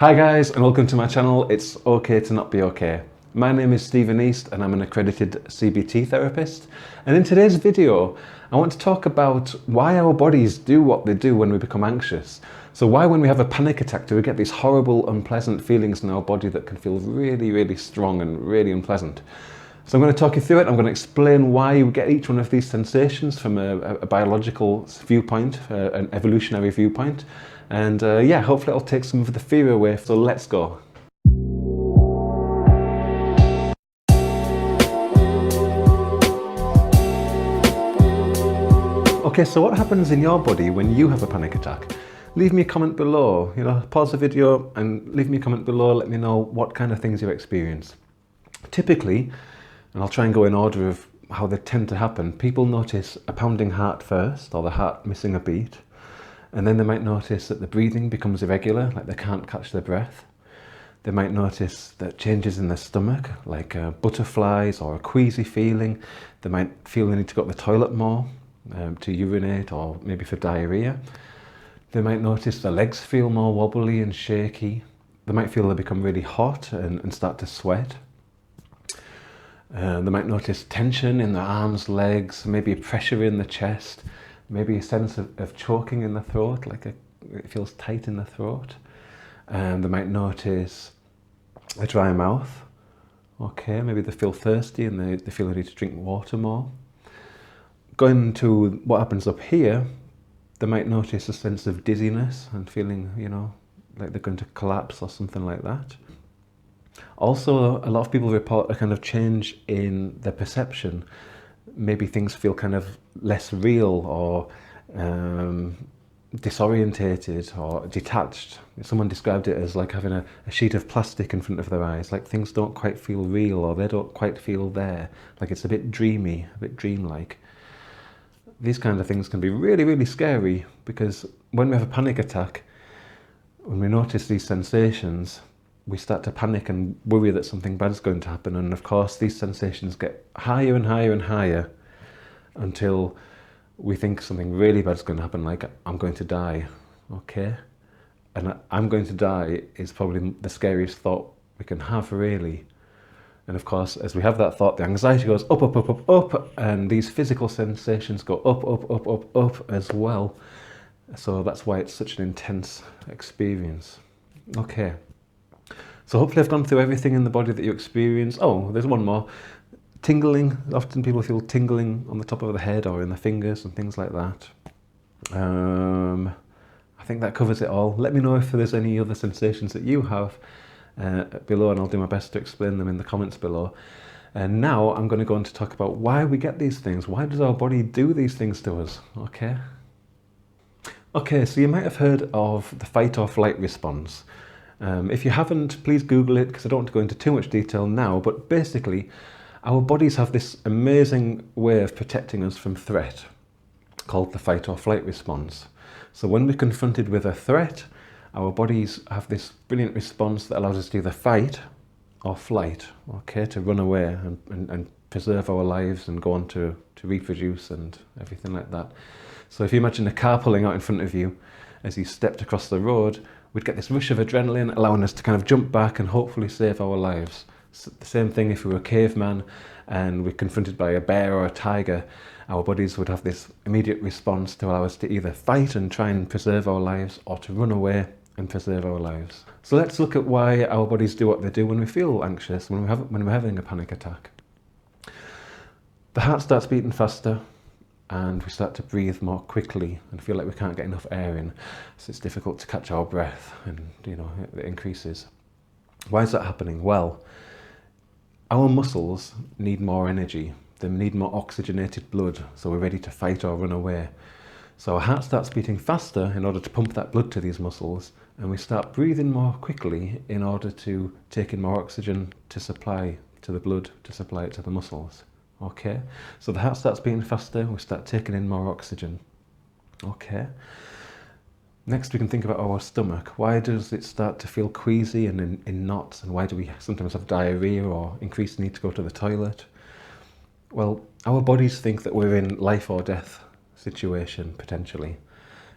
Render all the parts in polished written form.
Hi guys, and welcome to my channel. It's okay to not be okay. My name is Stephen East and I'm an accredited CBT therapist. And in today's video, I want to talk about why our bodies do what they do when we become anxious. So why when we have a panic attack do we get these horrible, unpleasant feelings in our body that can feel really, really strong and really unpleasant. So I'm going to talk you through it. I'm going to explain why we get each one of these sensations from a biological viewpoint, an evolutionary viewpoint. And yeah, hopefully it'll take some of the fear away. So let's go. Okay, so what happens in your body when you have a panic attack? Leave me a comment below. Pause the video and leave me a comment below. Let me know what kind of things you experience. Typically, and I'll try and go in order of how they tend to happen, people notice a pounding heart first, or the heart missing a beat. And then they might notice that the breathing becomes irregular, like they can't catch their breath. They might notice that changes in their stomach, like butterflies or a queasy feeling. They might feel they need to go to the toilet more, to urinate, or maybe for diarrhea. They might notice their legs feel more wobbly and shaky. They might feel they become really hot and start to sweat. They might notice tension in their arms, legs, maybe pressure in the chest, maybe a sense of choking in the throat, like it feels tight in the throat. They might notice a dry mouth. Okay, maybe they feel thirsty and they feel they need to drink water more. Going to what happens up here, they might notice a sense of dizziness and feeling, like they're going to collapse or something like that. Also, a lot of people report a kind of change in their perception. Maybe things feel kind of less real or disorientated or detached. Someone described it as like having a sheet of plastic in front of their eyes, like things don't quite feel real or they don't quite feel there, like it's a bit dreamy, a bit dreamlike. These kind of things can be really, really scary because when we have a panic attack, when we notice these sensations, we start to panic and worry that something bad is going to happen. And of course, these sensations get higher and higher and higher until we think something really bad is going to happen, like I'm going to die, okay? And I'm going to die is probably the scariest thought we can have, really. And of course, as we have that thought, the anxiety goes up, up, up, up, up, and these physical sensations go up, up, up, up, up as well. So that's why it's such an intense experience. Okay. So hopefully I've gone through everything in the body that you experience. Oh, there's one more. Tingling. Often people feel tingling on the top of the head or in the fingers and things like that. I think that covers it all. Let me know if there's any other sensations that you have below, and I'll do my best to explain them in the comments below. And now I'm going to go on to talk about why we get these things. Why does our body do these things to us? Okay, so you might have heard of the fight or flight response. If you haven't, please Google it because I don't want to go into too much detail now, but basically our bodies have this amazing way of protecting us from threat called the fight or flight response. So when we're confronted with a threat, our bodies have this brilliant response that allows us to either fight or flight, okay, to run away and preserve our lives and go on to reproduce and everything like that. So if you imagine a car pulling out in front of you as you stepped across the road, we'd get this rush of adrenaline allowing us to kind of jump back and hopefully save our lives. So the same thing if we were a caveman and we're confronted by a bear or a tiger, our bodies would have this immediate response to allow us to either fight and try and preserve our lives or to run away and preserve our lives. So let's look at why our bodies do what they do when we feel anxious, when we're having a panic attack. The heart starts beating faster and we start to breathe more quickly and feel like we can't get enough air in, so it's difficult to catch our breath and it increases. Why is that happening? Well, our muscles need more energy, they need more oxygenated blood, so we're ready to fight or run away. So our heart starts beating faster in order to pump that blood to these muscles, and we start breathing more quickly in order to take in more oxygen to supply to the blood, to supply it to the muscles. Okay, so the heart starts beating faster, we start taking in more oxygen. Okay. Next we can think about our stomach. Why does it start to feel queasy and in knots, and why do we sometimes have diarrhea or increased need to go to the toilet? Well, our bodies think that we're in life or death situation, potentially.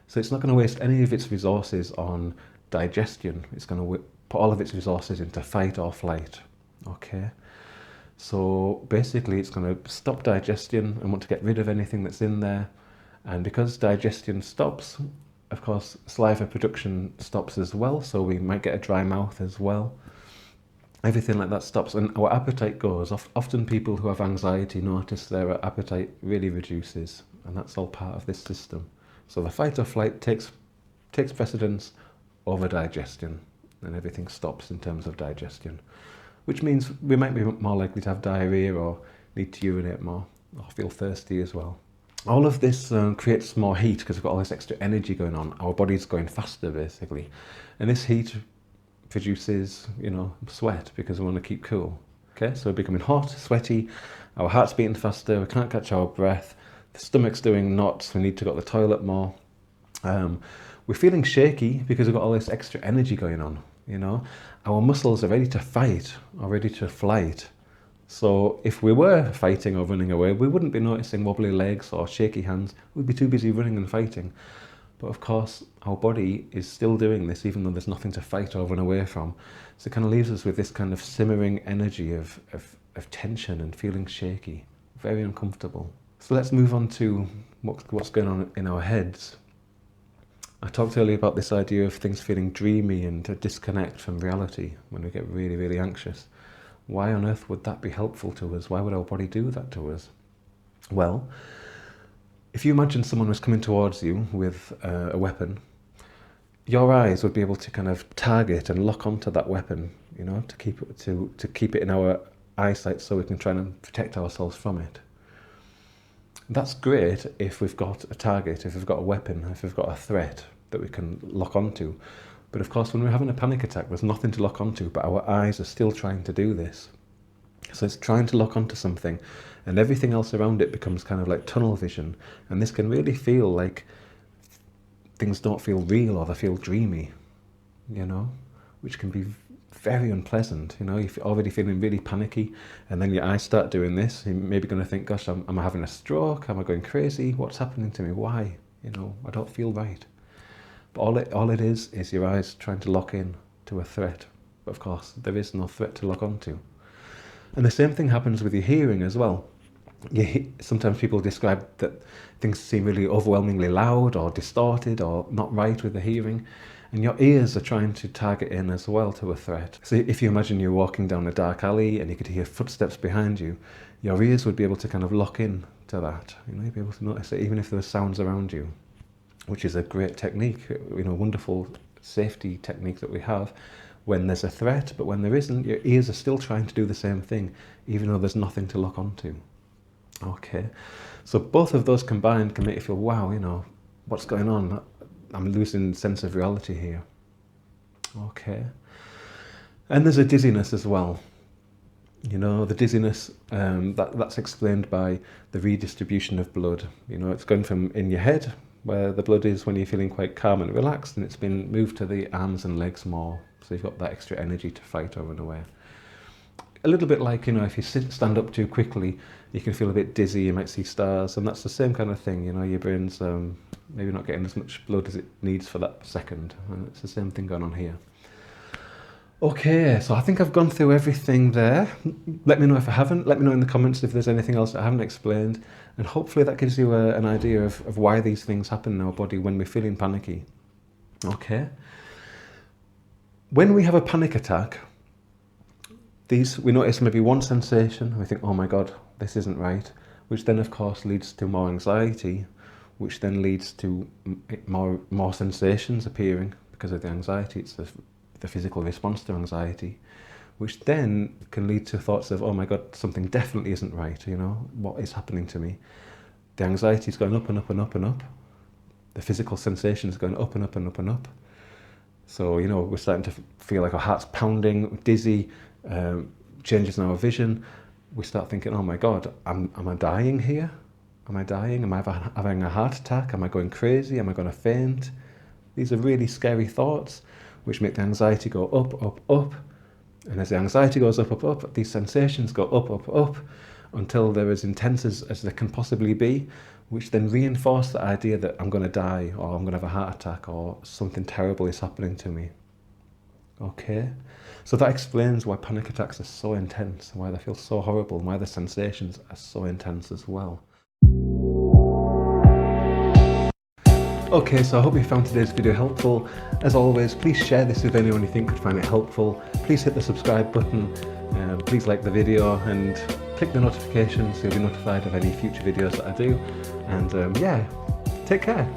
So it's not going to waste any of its resources on digestion. It's going to put all of its resources into fight or flight. Okay, so basically it's going to stop digestion and want to get rid of anything that's in there. And because digestion stops, of course, saliva production stops as well, so we might get a dry mouth as well. Everything like that stops, and our appetite goes. Often people who have anxiety notice their appetite really reduces, and that's all part of this system. So the fight or flight takes precedence over digestion, and everything stops in terms of digestion, which means we might be more likely to have diarrhea or need to urinate more or feel thirsty as well. All of this creates more heat because we've got all this extra energy going on. Our body's going faster basically, and this heat produces, sweat because we want to keep cool. Okay, so we're becoming hot, sweaty, our heart's beating faster, we can't catch our breath, the stomach's doing knots, we need to go to the toilet more. We're feeling shaky because we've got all this extra energy going on, Our muscles are ready to fight or ready to flight. So if we were fighting or running away, we wouldn't be noticing wobbly legs or shaky hands. We'd be too busy running and fighting. But of course, our body is still doing this even though there's nothing to fight or run away from. So it kind of leaves us with this kind of simmering energy of tension and feeling shaky, very uncomfortable. So let's move on to what's going on in our heads. I talked earlier about this idea of things feeling dreamy and a disconnect from reality when we get really, really anxious. Why on earth would that be helpful to us? Why would our body do that to us? Well, if you imagine someone was coming towards you with a weapon, your eyes would be able to kind of target and lock onto that weapon, to keep it in our eyesight so we can try and protect ourselves from it. That's great if we've got a target, if we've got a weapon, if we've got a threat that we can lock onto. But of course, when we're having a panic attack, there's nothing to lock onto, but our eyes are still trying to do this. So it's trying to lock onto something, and everything else around it becomes kind of like tunnel vision. And this can really feel like things don't feel real or they feel dreamy, which can be very unpleasant. If you're already feeling really panicky and then your eyes start doing this, you're maybe going to think, gosh, am I having a stroke? Am I going crazy? What's happening to me? Why? I don't feel right. But all it is your eyes trying to lock in to a threat. But of course, there is no threat to lock onto. And the same thing happens with your hearing as well. Sometimes people describe that things seem really overwhelmingly loud or distorted or not right with the hearing. And your ears are trying to target in as well to a threat. So if you imagine you're walking down a dark alley and you could hear footsteps behind you, your ears would be able to kind of lock in to that. You'd be able to notice it even if there were sounds around you, which is a great technique, wonderful safety technique that we have when there's a threat. But when there isn't, your ears are still trying to do the same thing, even though there's nothing to lock onto. Okay, so both of those combined can make you feel, wow, what's going on? I'm losing sense of reality here. Okay. And there's a dizziness as well. The dizziness, that's explained by the redistribution of blood. It's going from in your head, where the blood is when you're feeling quite calm and relaxed, and it's been moved to the arms and legs more. So you've got that extra energy to fight or run away. A little bit like, if you stand up too quickly, you can feel a bit dizzy, you might see stars, and that's the same kind of thing. Your brain's maybe not getting as much blood as it needs for that second. And it's the same thing going on here. Okay, so I think I've gone through everything there. Let me know if I haven't. Let me know in the comments if there's anything else that I haven't explained. And hopefully that gives you an idea of why these things happen in our body when we're feeling panicky. Okay. When we have a panic attack, we notice maybe one sensation, and we think, oh my God, this isn't right, which then of course leads to more anxiety, which then leads to more sensations appearing because of the anxiety. It's the physical response to anxiety, which then can lead to thoughts of, oh my God, something definitely isn't right, what is happening to me? The anxiety is going up and up and up and up. The physical sensation is going up and up and up and up. So, we're starting to feel like our heart's pounding, dizzy, changes in our vision. We start thinking, oh my God, am I dying here? Am I dying? Am I having a heart attack? Am I going crazy? Am I going to faint? These are really scary thoughts, which make the anxiety go up, up, up. And as the anxiety goes up, up, up, these sensations go up, up, up, until they're as intense as they can possibly be, which then reinforce the idea that I'm going to die, or I'm going to have a heart attack, or something terrible is happening to me. Okay, so that explains why panic attacks are so intense, why they feel so horrible, and why the sensations are so intense as well. Okay, so I hope you found today's video helpful. As always, please share this with anyone you think could find it helpful. Please hit the subscribe button, please like the video, and click the notifications so you'll be notified of any future videos that I do. And yeah, take care.